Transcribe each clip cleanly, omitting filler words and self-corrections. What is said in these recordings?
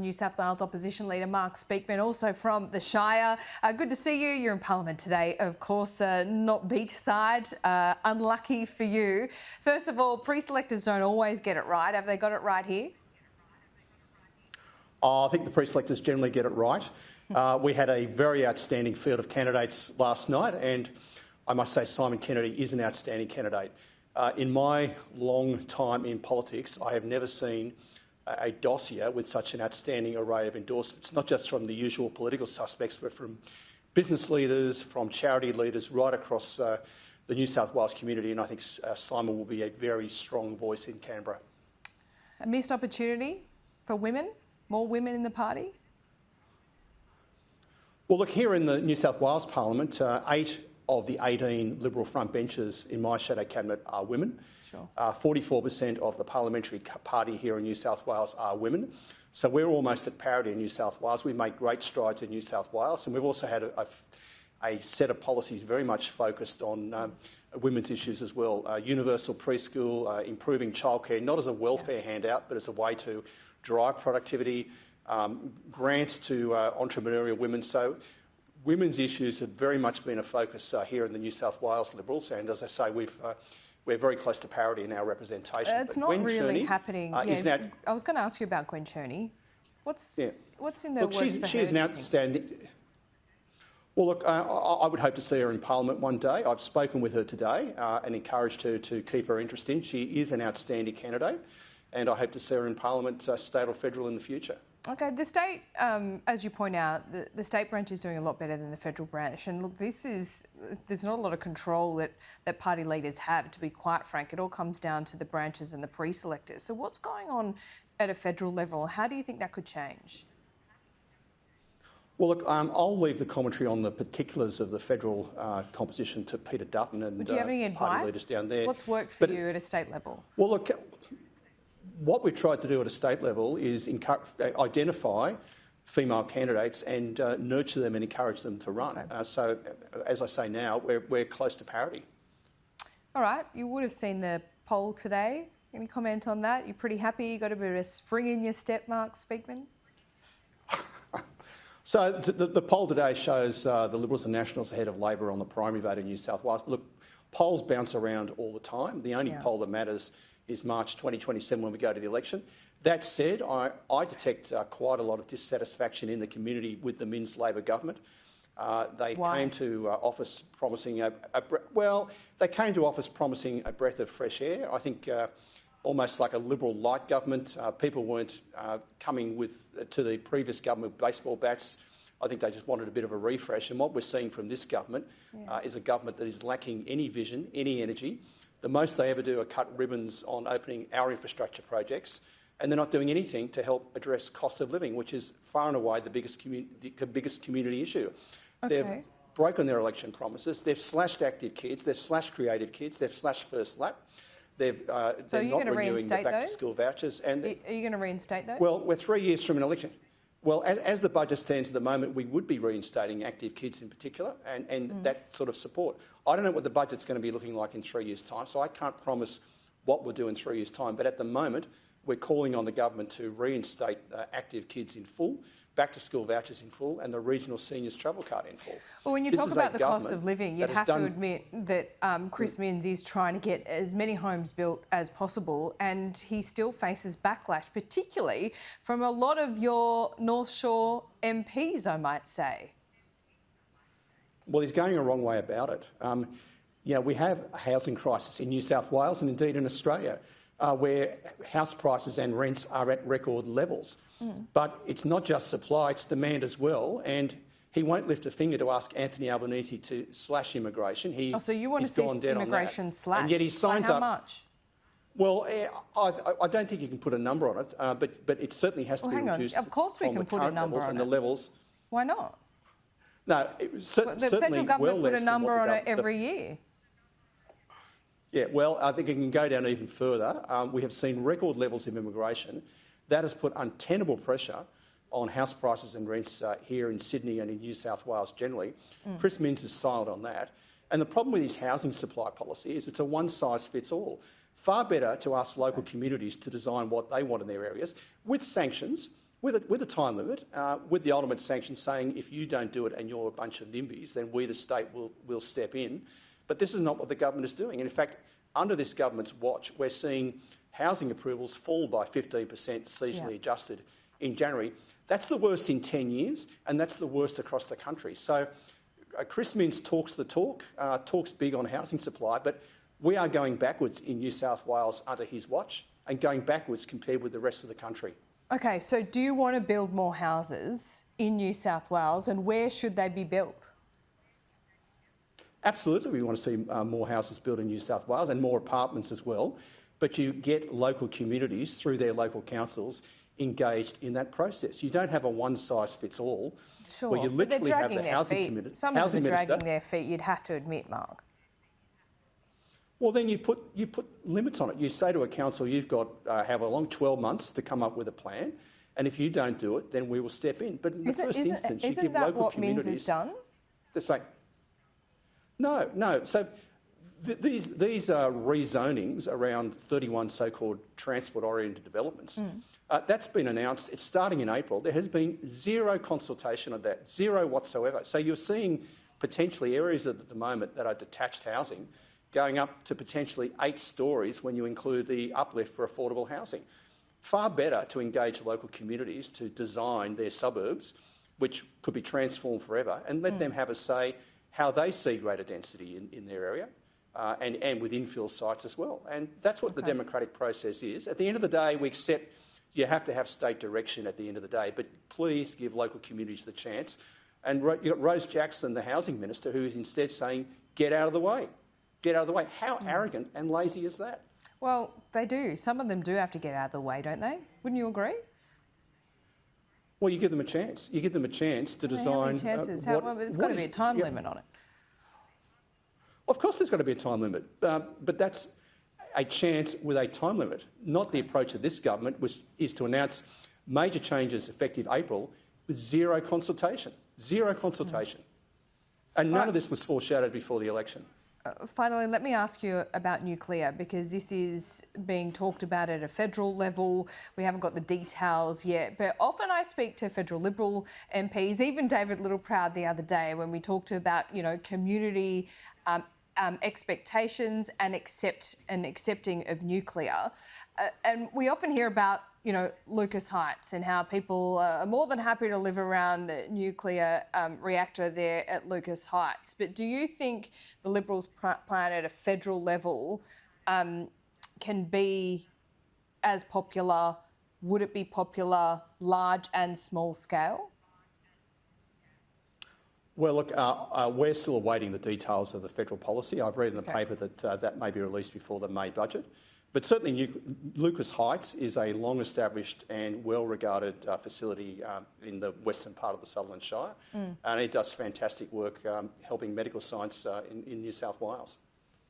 New South Wales Opposition Leader Mark Speakman, also from the Shire. Good to see you. You're in Parliament today, of course, not beachside. Unlucky for you. First of all, pre-selectors don't always get it right. Have they got it right here? I think the pre-selectors generally get it right. We had a very outstanding field of candidates last night, and I must say Simon Kennedy is an outstanding candidate. In my long time in politics, I have never seen a dossier with such an outstanding array of endorsements, not just from the usual political suspects, but from business leaders, from charity leaders, right across the New South Wales community. And I think Simon will be a very strong voice in Canberra. A missed opportunity for women? More women in the party? Well, look, here in the New South Wales Parliament, 8 of the 18 Liberal front benches in my shadow cabinet are women. Sure. 44% of the parliamentary party here in New South Wales are women. So we're almost at parity in New South Wales. We've made great strides in New South Wales, and we've also had a set of policies very much focused on women's issues as well. Universal preschool, improving childcare, not as a welfare handout, but as a way to drive productivity, grants to entrepreneurial women. So women's issues have very much been a focus here in the New South Wales Liberals, and as I say, we're very close to parity in our representation. It's not Gwen really Cherney, happening. I was going to ask you about Gwen Cherney. What's in the works for her? She is an outstanding. Well, look, I would hope to see her in Parliament one day. I've spoken with her today and encouraged her to keep her interest in. She is an outstanding candidate, and I hope to see her in Parliament, state or federal, in the future. Okay, the state, as you point out, the state branch is doing a lot better than the federal branch. And look, there's not a lot of control that party leaders have, to be quite frank. It all comes down to the branches and the pre-selectors. So what's going on at a federal level? How do you think that could change? Well, look, I'll leave the commentary on the particulars of the federal composition to Peter Dutton and do you have any advice? Party leaders down there. What's worked for you at a state level? Well, look, what we've tried to do at a state level is identify female candidates and nurture them and encourage them to run. Okay. So, as I say now, we're close to parity. All right. You would have seen the poll today. Any comment on that? You're pretty happy? You got a bit of a spring in your step, Mark Speakman? So the poll today shows the Liberals and Nationals ahead of Labor on the primary vote in New South Wales. But look, polls bounce around all the time. The only poll that matters is March 2027 when we go to the election. That said, I detect quite a lot of dissatisfaction in the community with the Minns Labor government. They came to office promising they came to office promising a breath of fresh air. I think almost like a Liberal light government. People weren't coming to the previous government with baseball bats. I think they just wanted a bit of a refresh. And what we're seeing from this government is a government that is lacking any vision, any energy. The most they ever do are cut ribbons on opening our infrastructure projects, and they're not doing anything to help address cost of living, which is far and away the biggest community issue. Okay. They've broken their election promises. They've slashed active kids. They've slashed creative kids. They've slashed First Lap. They're not renewing the back-to-school vouchers. And are you going to reinstate those? Well, we're 3 years from an election. Well, as the budget stands at the moment, we would be reinstating active kids in particular and that sort of support. I don't know what the budget's going to be looking like in 3 years' time, so I can't promise what we'll do in 3 years' time. But at the moment, we're calling on the government to reinstate active kids in full, back-to-school vouchers in full, and the regional seniors travel card in full. Well, when you talk about the cost of living, you'd have to admit that Chris Minns is trying to get as many homes built as possible, and he still faces backlash, particularly from a lot of your North Shore MPs, I might say. Well, he's going a wrong way about it. We have a housing crisis in New South Wales and indeed in Australia, where house prices and rents are at record levels. But it's not just supply, it's demand as well. And he won't lift a finger to ask Anthony Albanese to slash immigration. So you want to see immigration slashed? And yet he signs By how much? Well, I don't think you can put a number on it, but it certainly has to be reduced. Of course we can put a number on it. The levels. Why not? No, the federal government put a number on it every year. Yeah, well, I think it can go down even further. We have seen record levels of immigration. That has put untenable pressure on house prices and rents here in Sydney and in New South Wales generally. Chris Minns is silent on that. And the problem with his housing supply policy is it's a one-size-fits-all. Far better to ask local communities to design what they want in their areas with sanctions, with a time limit, with the ultimate sanction saying if you don't do it and you're a bunch of NIMBYs, then we, the state, will step in. But this is not what the government is doing. And in fact, under this government's watch, we're seeing housing approvals fall by 15% seasonally adjusted in January. That's the worst in 10 years, and that's the worst across the country. So Chris Minns talks the talk, talks big on housing supply, but we are going backwards in New South Wales under his watch and going backwards compared with the rest of the country. Okay, so do you want to build more houses in New South Wales, and where should they be built? Absolutely, we want to see more houses built in New South Wales and more apartments as well, but you get local communities through their local councils engaged in that process. You don't have a one-size-fits-all where you literally have the housing minister. Some of them are dragging their feet, you'd have to admit, Mark. Well, then you put limits on it. You say to a council, you've got however long, 12 months to come up with a plan, and if you don't do it, then we will step in. But in the first instance, you give local communities... Isn't that what Minns has done? To say, no. So these are rezonings around 31 so-called transport-oriented developments. That's been announced. It's starting in April. There has been zero consultation of that, zero whatsoever. So you're seeing potentially areas at the moment that are detached housing going up to potentially 8 stories when you include the uplift for affordable housing. Far better to engage local communities to design their suburbs, which could be transformed forever, and let them have a say how they see greater density in their area and with infill sites as well. And that's what the democratic process is. At the end of the day, we accept you have to have state direction at the end of the day, but please give local communities the chance. And you've got Rose Jackson, the housing minister, who is instead saying, get out of the way. Get out of the way. How arrogant and lazy is that? Well, they do. Some of them do have to get out of the way, don't they? Wouldn't you agree? Well, you give them a chance. You give them a chance to design... How many chances? There's got to be a time limit on it. Of course there's got to be a time limit, but that's a chance with a time limit, not the approach of this government, which is to announce major changes effective April with zero consultation. Zero consultation. And none of this was foreshadowed before the election. Finally, let me ask you about nuclear, because this is being talked about at a federal level. We haven't got the details yet, but often I speak to federal Liberal MPs, even David Littleproud the other day, when we talked about, community expectations and accepting of nuclear. And we often hear about, Lucas Heights and how people are more than happy to live around the nuclear reactor there at Lucas Heights. But do you think the Liberals' plan at a federal level can be as popular? Would it be popular, large and small scale? Well, look, we're still awaiting the details of the federal policy. I've read in the paper that that may be released before the May budget. But certainly Lucas Heights is a long-established and well-regarded facility in the western part of the Sutherland Shire, and it does fantastic work helping medical science in New South Wales.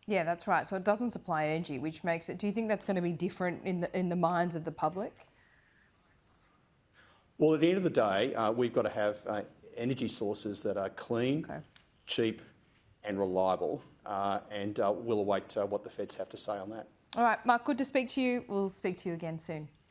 Yeah, that's right. So it doesn't supply energy, which makes it... Do you think that's going to be different in the minds of the public? Well, at the end of the day, we've got to have energy sources that are clean, cheap and reliable, and we'll await what the feds have to say on that. All right, Mark, good to speak to you. We'll speak to you again soon.